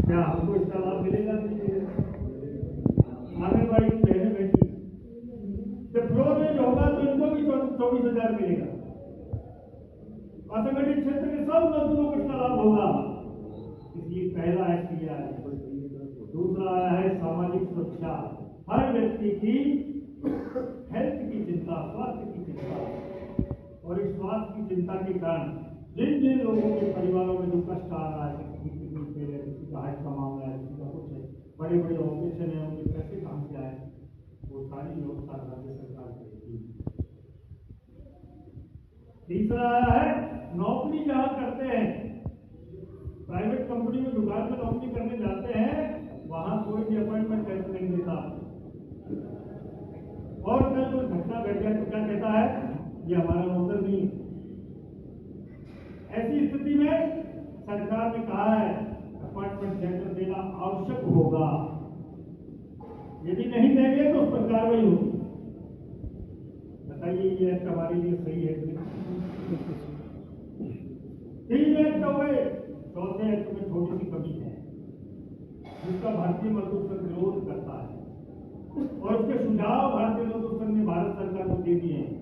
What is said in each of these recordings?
क्या हमको इसका लाभ मिलेगा? नहीं मिलेगा। आंगनबाड़ी की बहनें बैठी, जब फ्लोर रेंज होगा तो इनको भी 24,000 मिलेगा। असंगठित क्षेत्र के सब मजदूरों को इसका लाभ होगा। इसलिए पहला है CR। दूसरा आया है सामाजिक सुरक्षा। हर व्यक्ति की हेल्थ की चिंता, स्वास्थ्य की चिंता, और इस स्वास्थ्य की चिंता के कारण जिन जिन लोगों के परिवारों में जो कष्ट आ रहा है, किसी की किडनी फेल है, किसी का हार्ट का मामला है, किसी का कुछ है, बड़े बड़े ऑपरेशन है, उनके पैसे कहाँ से आए, वो सारी व्यवस्था राज्य सरकार करेगी। तीसरा आया है नौकरी जहाँ करते हैं, प्राइवेट कंपनी में दुकान में नौकरी करने जाते हैं, वहां कोई भी अपॉइंटमेंट कैसे नहीं देता, और कल कोई घटना घट जाए तो क्या कहता है, ये हमारा नौकर नहीं। ऐसी स्थिति में सरकार ने कहा है अपॉइंटमेंट लेटर देना आवश्यक होगा। यदि नहीं देंगे तो उस पर कार्रवाई होगी। बताइए ये एक्ट हमारे लिए सही है? 3 एक्ट हुए, चौथे एक्ट में छोटी सी कमी है जिसका भारतीय मजदूर संघ विरोध करता है, और उसके सुझाव भारतीय मजदूर संघ ने भारत सरकार को दे दिए हैं।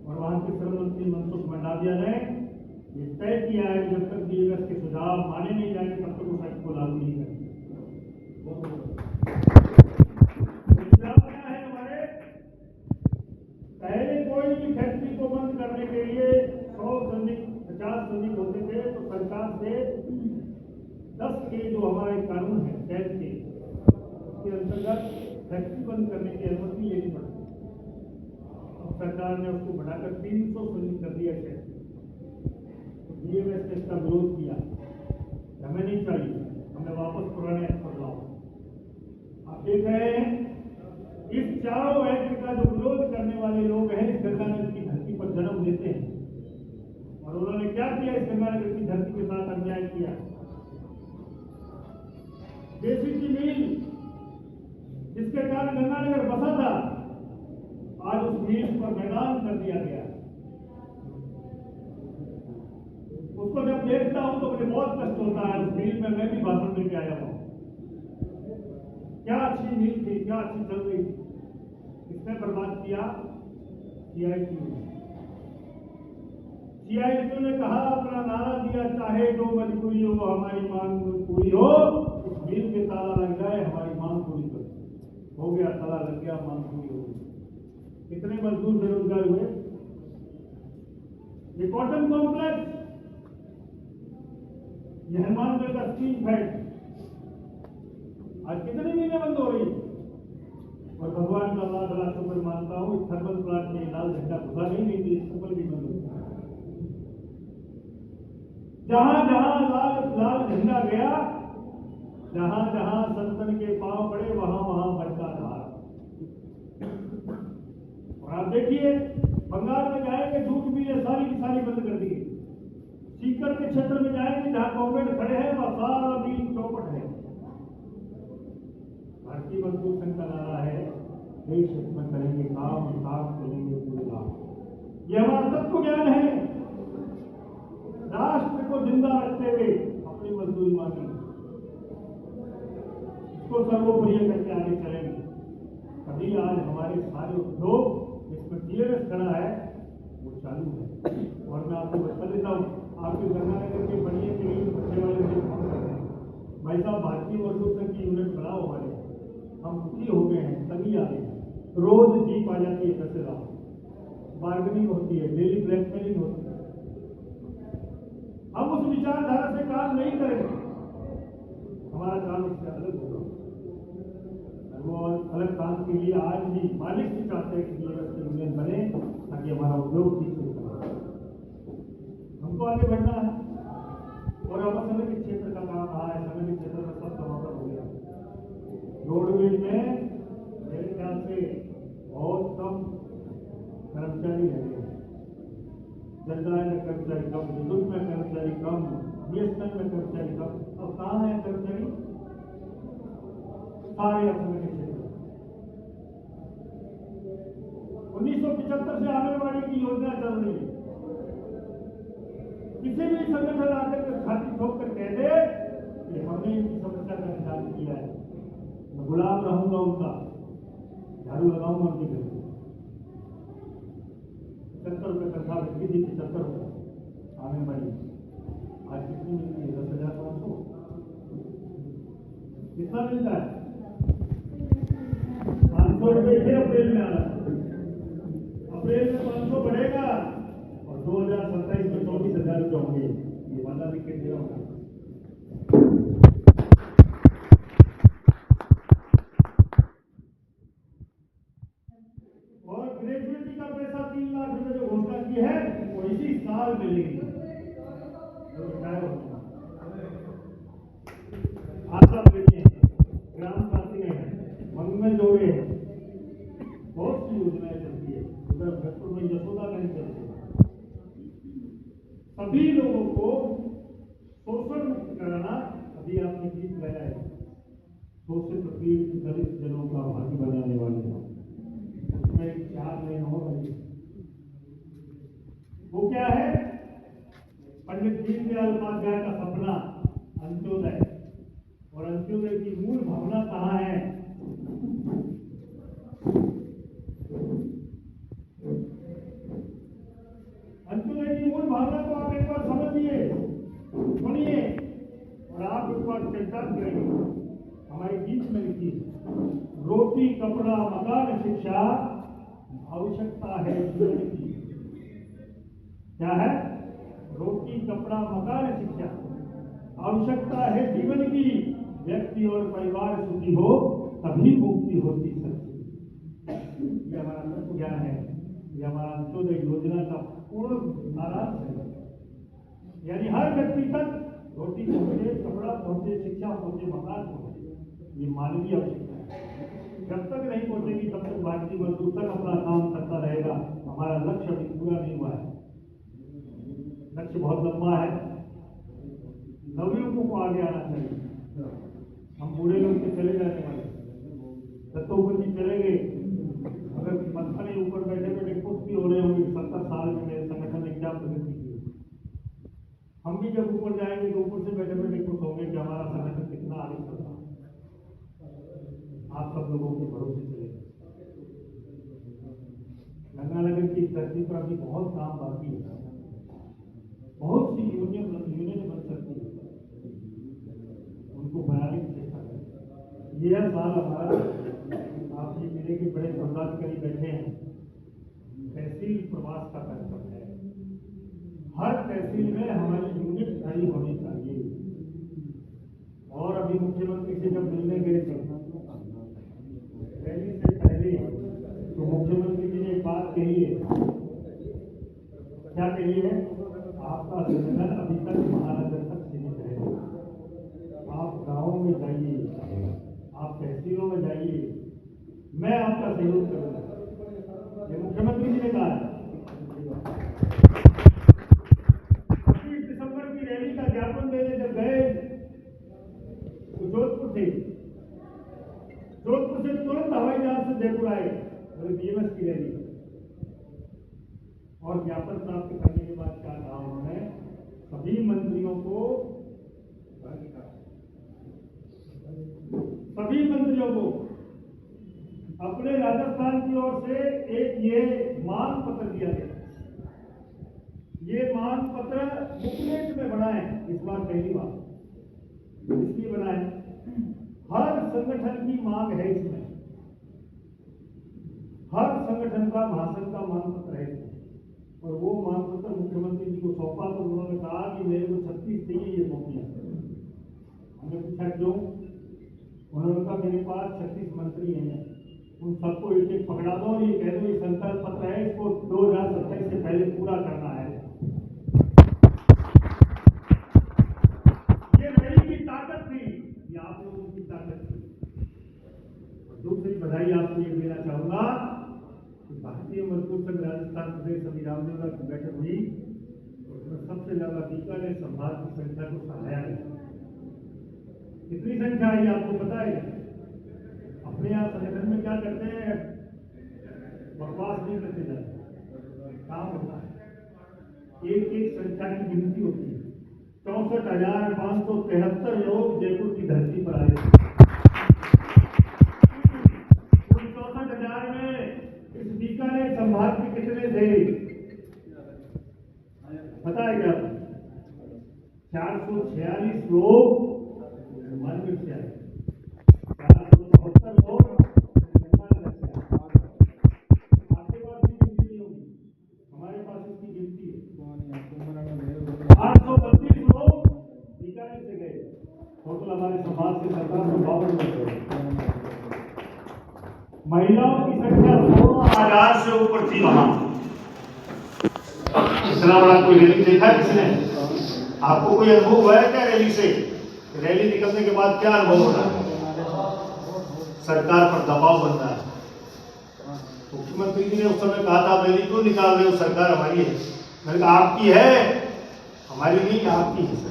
और वहां के श्रम मंत्री मनसुख मंडाविया ने ये तय किया है कि जब तक DMS के सुझाव माने नहीं जाएंगे तब तक उस एक्ट को लागू नहीं करेंगे। सुझाव क्या है हमारे? पहले कोई भी फैक्ट्री को बंद करने के लिए 100 श्रमिक 50 श्रमिक होते थे तो सरकार से 10 के जो हमारे कानून है टैक्स के, उसके अंतर्गत फैक्ट्री बंद करने की अनुमति लेनी पड़ती। अब सरकार ने उसको बढ़ाकर 300 श्रमिक कर दिया है। DMS ने इसका विरोध किया, हमें नहीं चाहिए, हमें वापस पुराने एक्ट पर लाओ। आप देख रहे हैं इस चारों एक्ट का जो विरोध करने वाले लोग हैं इस गंगानगर की धरती पर जन्म लेते हैं, और उन्होंने क्या किया, इस गंगानगर की धरती के साथ अन्याय किया। JCT मिल जिसके कारण गंगानगर बसा था, आज उस मिल पर मैदान कर दिया गया। उसको जब देखता हूं तो मुझे बहुत कष्ट होता है। उस मिल में मैं भी भाषण देके आया हूं। क्या अच्छी मिल थी, क्या अच्छी चल रही थी, इसने बर्बाद किया CITU ने कहा, अपना नारा दिया, चाहे जो मजबूरी हो हमारी मांग पूरी हो, इस मिल के ताला लग जाए हमारी मांग पूरी करो। हो गया, ताला लग गया, मांग पूरी हो गई। कितने मजदूर बेरोजगार हुए? ये कॉटन कॉम्प्लेक्स, ये हनुमानगढ़ का स्टील फैक्ट्री आज कितने महीने बंद हो रही है? और भगवान का लाख लाख शुक्र मानता हूं, इस थर्मल प्लांट में लाल झंडा घुसा नहीं थी, ऊपर भी बंद हो। जहां जहां लाल झंडा गया, जहां जहां संतन के पांव पड़े, वहां वहां बंदा धार। और आप देखिए बंगाल में जाएंगे, जूट मिलें सारी की सारी बंद कर दी। सीकर के क्षेत्र में जाएंगे जहां गवर्नमेंट खड़े हैं, वह सारा मिल चौपट है। भारतीय मजदूर संघ का नारा है, देश हित में करेंगे काम, काम करेंगे पूरे काम। यह हमारा तत्व ज्ञान है। राष्ट्र को जिंदा रखते हुए अपनी मजदूरी मांगेंगे, इसको सर्वोपरि करके आगे चलेंगे। अभी आज हमारे सारे उद्योग जिसमें DMS खड़ा है वो चालू है। और मैं आपको बता देता हूँ, आपके गंगानगर के बढ़िया के लिए बच्चे वाले जो काम कर रहे हैं, भाई साहब भारतीय मजदूर संघ की यूनिट बनाओ हमारे, हम दुखी हो गए हैं, तभी आ गए हैं। रोज जीप आ जाती है 10 रात, बार्गेनिंग होती है, डेली ब्लैकमेलिंग होती है। हम उस विचारधारा से काम नहीं करेंगे, हमारा काम इससे अलग होगा। वो अलग काम के लिए आज भी मालिक भी चाहते हैं कि DMS की यूनियन बने ताकि हमारा उद्योग ठीक से चले। हमको आगे बढ़ना है। और अब संगठित क्षेत्र का काम रहा है, संगठित क्षेत्र में सब समाप्त हो गया। रोडवेज में मेरे ख्याल से बहुत कम कर्मचारी रहे, जलदाय में कर्मचारी कम, विद्युत में कर्मचारी कम, BSNL में कर्मचारी कम। अब कहाँ है कर्मचारी? सारे असंगठित क्षेत्र। 1975 से आंगनबाड़ी की योजना चल रही है। किसी भी संगठन आकर के छाती ठोक कर कह दे कि हमने इनकी गुलाम रहूंगा उनका, झाड़ू लगाऊंगा उनके घर में। 70 रुपये तनख्वाह मिलती थी, 75 रुपये आंगनबाड़ी। आज कितनी मिलती है? 10,500। कितना मिलता है? 500 रुपये फिर अप्रैल में आ रहा है। अप्रैल में 500 बढ़ेगा और 2027 में 24,000 रुपये होंगे। ये वादा लिख के दे रहा हूँ। और ग्रेजुएटी का पैसा 3 लाख रुपए जो घोषणा की है वो इसी साल मिलेगी। आशा देते हैं, ग्राम शांति हैं, मंगल जोड़े हैं, बहुत सी योजनाएं चलती है। उधर भरतपुर में यशोदा बहन चलती है। सभी लोगों को शोषण मुक्त कराना। अभी आपने गीत गाया है, शोषित पीड़ित दलित जनों का भागी बनाने वाले हैं। उसमें 4 लाइन और बनी। वो क्या है? पंडित दीनदयाल उपाध्याय का सपना अंत्योदय। और अंत्योदय की मूल भावना कहाँ है? अंत्योदय की मूल भावना को आप एक बार समझिए, सुनिए और आप एक बार चर्चा करेंगे। हमारे गीत में लिखी, रोटी कपड़ा मकान शिक्षा आवश्यकता है जीवन की। क्या है? रोटी कपड़ा मकान शिक्षा आवश्यकता है जीवन की। व्यक्ति और परिवार सुखी हो तभी मुक्ति होती सच्ची। ये हमारा तत्व ज्ञान है। ये हमारा अंत्योदय योजना का पूर्ण सारांश है। यानी हर व्यक्ति तक रोटी पहुंचे, कपड़ा पहुंचे, शिक्षा पहुंचे, मकान पहुंचे। ये मानवीय आवश्यकता है। जब तक नहीं पहुंचेगी तब तक भारतीय मजदूर तक अपना काम करता रहेगा। हमारा लक्ष्य अभी पूरा नहीं हुआ है। लक्ष्य बहुत लंबा है। नवयुवकों को आगे आना चाहिए। हम बूढ़े लोग तो चले जाने वाले, दत्तोपंत जी चले गए। अगर पत्थर के ऊपर बैठे बैठे खुश भी हो रहे होंगे 70 साल में मेरे संगठन ने क्या प्रगति की। हम भी जब ऊपर जाएंगे तो ऊपर से बैठे बैठे खुश होंगे कि हमारा संगठन कितना आगे चल रहा है। आप सब लोगों के भरोसे चले। गंगानगर की धरती पर अभी बहुत काम बाकी है। बहुत सी यूनियन बन सकती है, उनको बनाने की चेष्टा करें। यह साल हमारा, आप ये जिले के बड़े पदाधिकारी बैठे हैं, तहसील प्रवास का कार्यक्रम है। हर तहसील में हमारी यूनिट खड़ी होनी चाहिए। और अभी मुख्यमंत्री से जब मिलने गए थे रैली से पहले, तो मुख्यमंत्री जी ने एक बात कही है। क्या कही है? आपका संगठन अभी तक महानगर तक सीमित है। आप गांवों में जाइए, आप तहसीलों में जाइए, मैं आपका सहयोग करूंगा। ये मुख्यमंत्री जी ने कहा है। 25 दिसंबर की रैली का ज्ञापन देने जब गए तो जोधपुर थे। जोधपुर से तुरंत हवाई जहाज से जयपुर आए, बीएमएस की रैली। और ज्ञापन प्राप्त करने के बाद क्या कहा उन्होंने? सभी मंत्रियों को अपने राजस्थान की ओर से एक ये मांग पत्र दिया गया। ये मांग पत्र बुकलेट में बनाए, इस बार पहली बार इसलिए बनाए। हर संगठन की मांग है इसमें, हर संगठन का भाषण का मांग पत्र है इसमें। और वो मांग पत्र मुख्यमंत्री जी को सौंपा तो उन्होंने कहा कि मेरे को 36 चाहिए ये कॉपियां। हमने पूछा क्यों? उन्होंने कहा मेरे पास 36 मंत्री हैं, उन सबको एक एक पकड़ा दो और ये कह दो ये संकल्प पत्र है, इसको 2027 से पहले पूरा करना है। ये मेरी की ताकत थी, ये आप लोगों की ताकत थी। दूसरी बधाई आपको ये देना चाहूंगा, भारतीय मजदूर संघ राजस्थान प्रदेश अभी रामदेवरा की बैठक हुई, उसमें सबसे ज्यादा बीकानेर संभाग की संख्या को सराहाया गया। कितनी संख्या आई आपको पता है? अपने यहाँ संगठन में क्या करते हैं? बकवास नहीं करते जाते, काम होता है। एक एक संख्या की गिनती होती है। 64,573 लोग जयपुर की धरती पर आए। कल हमारे समाज के सरकार में 52 महिलाओं की संख्या 16,000 से ऊपर थी वहां। इतना बड़ा कोई रैली देखा किसने? आपको कोई अनुभव हुआ है क्या रैली से? रैली निकलने के बाद क्या अनुभव हो रहा है? सरकार पर दबाव बन रहा है। मुख्यमंत्री जी ने उस समय कहा था रैली क्यों निकाल रहे हो, सरकार हमारी है। मैंने कहा आपकी है, हमारी नहीं, आपकी है सर।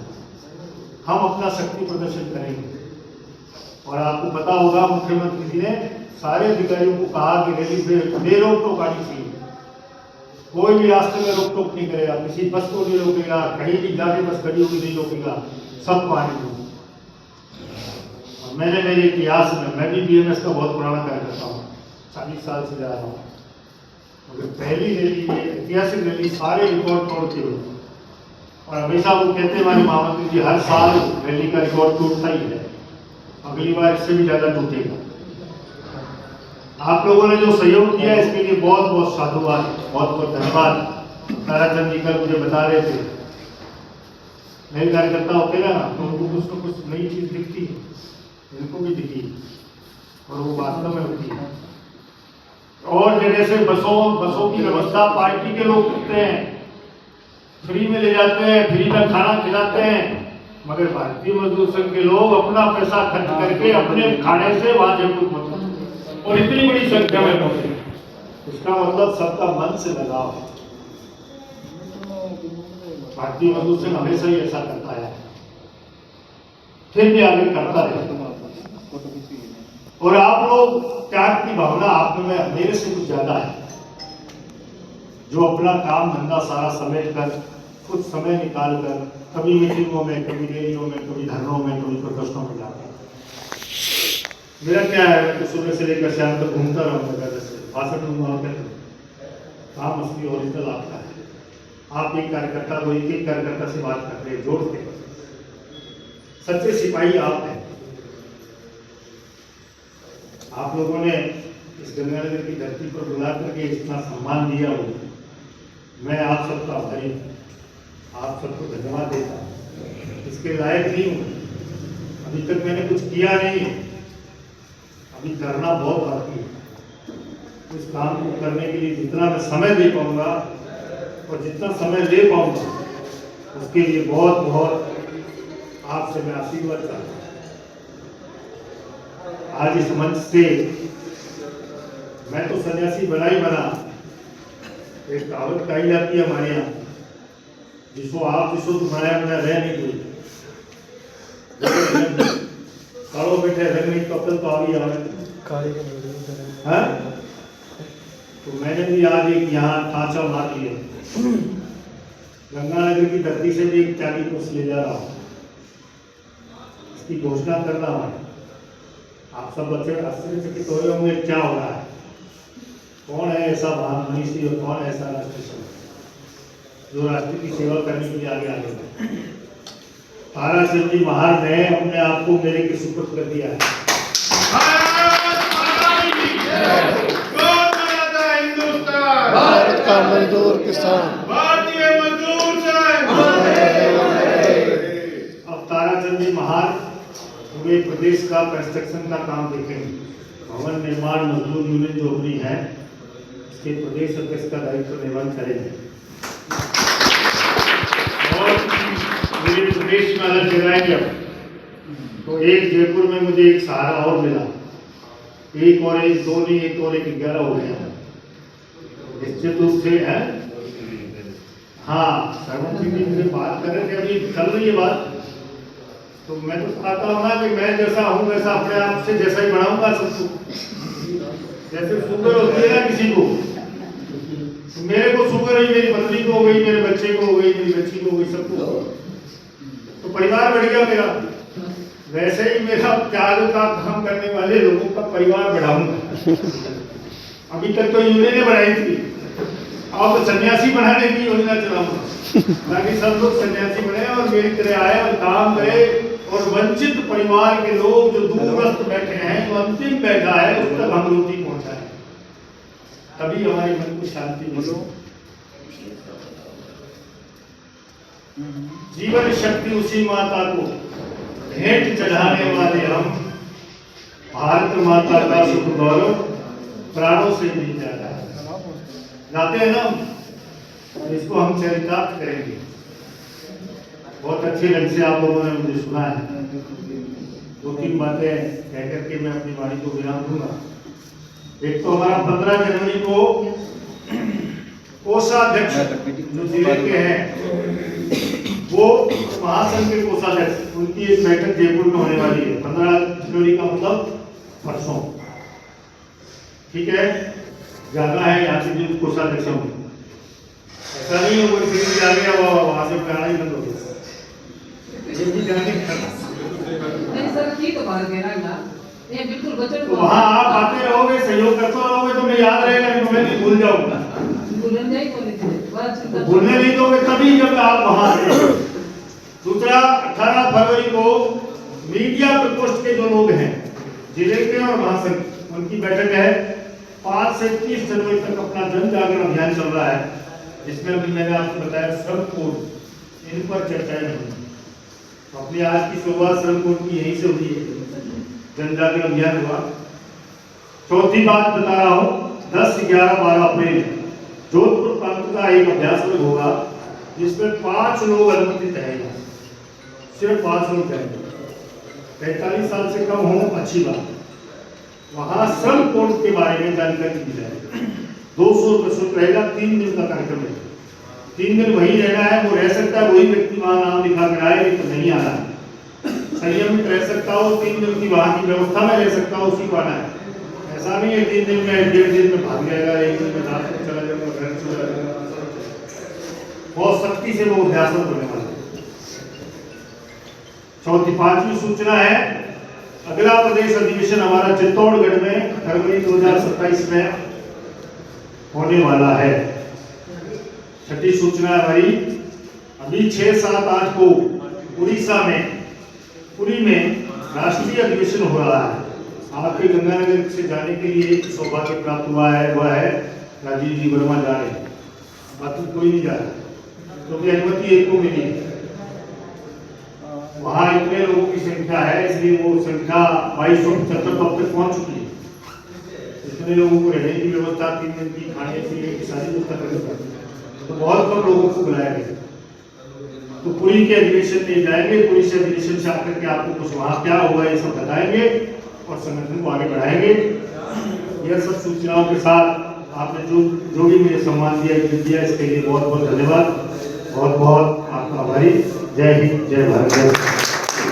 हम अपना शक्ति प्रदर्शन करेंगे। और आपको पता होगा मुख्यमंत्री जी ने सारे अधिकारियों को कहा कि रैली पे रोक टोक आनी चाहिए, कोई भी रास्ते में रोक टोक नहीं करेगा, किसी बस को नहीं रोकेगा, कहीं भी जाके बस खड़ी होगी नहीं रोकेगा, सबको आने दो। और मैंने मेरे इतिहास में, मैं भी बीएमएस का बहुत पुराना कार्यकर्ता हूँ, 40 साल से जा रहा हूँ, मगर पहली रैली, ऐतिहासिक रैली सारे रिकॉर्ड तोड़ती हुई। और हमेशा वो कहते हैं हमारे महामंत्री जी हर साल रैली का रिकॉर्ड टूटता ही है, अगली बार इससे भी ज्यादा टूटेगा। आप लोगों ने जो सहयोग किया इसके लिए बहुत बहुत साधुवाद, बहुत बहुत धन्यवाद। ताराचंद जी कल मुझे बता रहे थे, नए कार्यकर्ता होते ना तो उनको कुछ न कुछ नई चीज दिखती है, इनको भी दिखी और वो वास्तव में होती है। और जगह से बसों की व्यवस्था पार्टी के लोग करते हैं, फ्री में ले जाते हैं, फ्री में खाना खिलाते हैं, मगर भारतीय मजदूर संघ के लोग अपना पैसा खर्च करके अपने खाने से वहां जयपुर पहुंचे और इतनी बड़ी संख्या में पहुंचे। इसका मतलब सबका मन से लगाव है। भारतीय मजदूर संघ हमेशा ही ऐसा करता है, फिर भी आगे करता रहेगा। और आप लोग त्याग की भावना आप में मेरे से कुछ ज्यादा है, जो अपना काम धंधा सारा समेट कर कुछ समय निकाल कर कभी मीटिंगों में, कभी रैलियों में, कभी धरनों में, कभी प्रदर्शनों में जाते हैं। मेरा क्या है, मैं तो सुबह से लेकर शाम तक घूमता रहूंगा, जैसे भाषण दूंगा और काम असली ओरिजिनल आपका है। आप एक कार्यकर्ता को एक कार्यकर्ता से बात करते हैं, जोड़ते हैं, सच्चे सिपाही आप हैं। आप लोगों ने इस गंगानगर की धरती पर बुला करके इतना सम्मान दिया हो, मैं आप सबका आभारी हूँ, आप सबको धन्यवाद देता हूँ। इसके लायक नहीं हूँ, अभी तक मैंने कुछ किया नहीं, अभी करना बहुत बाकी है। इस काम को करने के लिए जितना मैं समय दे पाऊंगा और जितना समय ले पाऊंगा उसके लिए बहुत बहुत आपसे मैं आशीर्वाद चाहता हूँ। आज इस मंच से मैं तो सन्यासी बना ही बना, एक कहावत कही जाती है हमारे यहाँ, जिसको आप जिसको तुम्हारा अपना रह नहीं कोई करो बैठे रंग नहीं कपल तो आ गई है। तो मैंने भी आज एक यहाँ ढांचा मार लिया, गंगानगर की धरती से भी एक त्यागी पुरुष ले जा रहा हूँ, इसकी घोषणा कर रहा हूँ। आप सब बच्चे आश्चर्यचकित हो रहे होंगे क्या हो रहा है, कौन है ऐसा महान मनीषी और कौन है ऐसा राष्ट्र जो राष्ट्र की सेवा करने के लिए आगे बढ़े। ताराचंद जी महार ने अपने आप को मेरे के सुपुर्द कर दिया है। भारत का मजदूर किसान, भारतीय मजदूर संघ। अब ताराचंद जी महार पूरे प्रदेश का कंस्ट्रक्शन का काम देखेंगे, भवन निर्माण मजदूर यूनियन जो अपनी है इसके प्रदेश अध्यक्ष का दायित्व निर्वहन करेंगे। और मेरे प्रदेश में अलग जगह तो एक जयपुर में मुझे एक सहारा और मिला, एक और एक दो नहीं, एक और एक 11 हो गया निश्चित रूप से है। हाँ, सरवन सिंह जी मुझे बात कर रहे थे, अभी चल रही है बात, तो मैं तो चाहता हूँ ना कि मैं जैसा हूँ वैसा अपने आप से जैसा ही बनाऊंगा सबको। जैसे शुगर होती है ना किसी को, तो मेरे को शुगर हुई, मेरी पत्नी को हो गई, मेरे बच्चे को हो गई, मेरी बच्ची को हो गई, सबको हो गई, तो परिवार बढ़ गया मेरा। वैसे ही मेरा त्याग का काम करने वाले लोगों का परिवार बढ़ाऊंगा। अभी तक तो यूनियन बनाई थी, अब तो सन्यासी बनाने की योजना चलाऊंगा ताकि सब लोग सन्यासी बने और मेरी तरह आए और काम करे और वंचित परिवार के लोग जो दूरस्थ बैठे हैं, जो अंतिम बैठा है, उस तक हम रोटी पहुंचाए, तभी हमारे मन को शांति मिले। जीवन शक्ति उसी माता को भेंट चढ़ाने वाले हम, भारत माता का सुख गौरव प्राणों से मिल जाता है। गाते हैं ना, इसको हम चरितार्थ करेंगे। बहुत अच्छे ढंग से आप लोगों ने मुझे सुना है। दो तीन बातें कह करके मैं अपनी वाणी को विराम दूंगा। एक तो हमारा 15 जनवरी को कोषाध्यक्ष जो जिले के हैं, वो महासंघ के कोषाध्यक्ष, उनकी एक बैठक जयपुर में होने वाली है 15 जनवरी का, मतलब परसों। ठीक है, जाना है यहाँ से जो कोषाध्यक्ष होंगे। ऐसा नहीं है कोई फिर जा गया वहां से प्राणा ही बंद हो गया। तो वहाँ आप आते रहोगे, सहयोग करते रहोगे तो मैं याद रहेगा, नहीं तो मैं नहीं भूल जाऊंगा। भूलने नहीं दोगे तभी जब आप वहाँ आते। दूसरा, 18 फरवरी को मीडिया प्रकोष्ठ के जो लोग हैं जिले के और महासंघ, उनकी बैठक है। 5 से 30 जनवरी तक अपना जन जागरण अभियान चल रहा है, जिसमें अभी मैंने आपको बताया श्रम कोड, इन पर चर्चाएं होंगी। अपनी आज की शुरुआत श्रम कोड की यहीं से हुई है, जन जागरण अभियान हुआ। चौथी बात बता रहा हूँ, 10, 11, 12 अप्रैल जोधपुर प्रांत का एक अभ्यास वर्ग होगा, जिसमें 5 लोग अनुमतित रहेंगे, सिर्फ 5 लोग रहेंगे। 45 साल से कम हो, अच्छी बात। वहां श्रम कोड के बारे में जानकारी दी जाएगी। 200 रुपये शुल्क रहेगा। 3 दिन का कार्यक्रम है। 3 दिन वही रहना है, वो रह सकता है, वही व्यक्ति वहां नाम लिखा कर आए, नहीं तो नहीं आना है। संयमित रह सकता हो, 3 दिन की वहां की व्यवस्था में रह सकता हो, उसी को आना है। ऐसा नहीं है 3 दिन में 1.5 दिन में भाग जाएगा, 1 दिन में रात में चला जाएगा, घर चला जाएगा। बहुत सख्ती से वो अभ्यास होने वाला है। चौथी 5वीं सूचना है, अगला प्रदेश अधिवेशन हमारा चित्तौड़गढ़ में फरवरी 2027 में होने वाला है। छठी सूचना है हमारी, अभी 6, 7, 8 को उड़ीसा में पुरी में राष्ट्रीय अधिवेशन हो रहा है। आपके गंगानगर से जाने के लिए एक सौभाग्य प्राप्त हुआ है, वह है राजीव जी वर्मा जा रहे हैं, बाकी कोई नहीं जा रहा, क्योंकि अनुमति एक को मिली है। वहाँ इतने लोगों की संख्या है, इसलिए वो संख्या 2275 अब तक पहुँच चुकी है। इतने लोगों को रहने की व्यवस्था, 3 दिन की खाने पीने की सारी व्यवस्था करनी पड़ती है, तो बहुत कम लोगों को बुलाया गया। तो पुरी के अधिवेशन में जाएंगे, पुरी से अधिवेशन से आकर के आपको कुछ वहाँ क्या हुआ ये सब बताएंगे और संगठन को आगे बढ़ाएंगे। यह सब सूचनाओं के साथ आपने जो भी मुझे सम्मान दिया, इसके लिए बहुत बहुत धन्यवाद। बहुत बहुत आपका आभारी। जय हिंद, जय भारत, जय।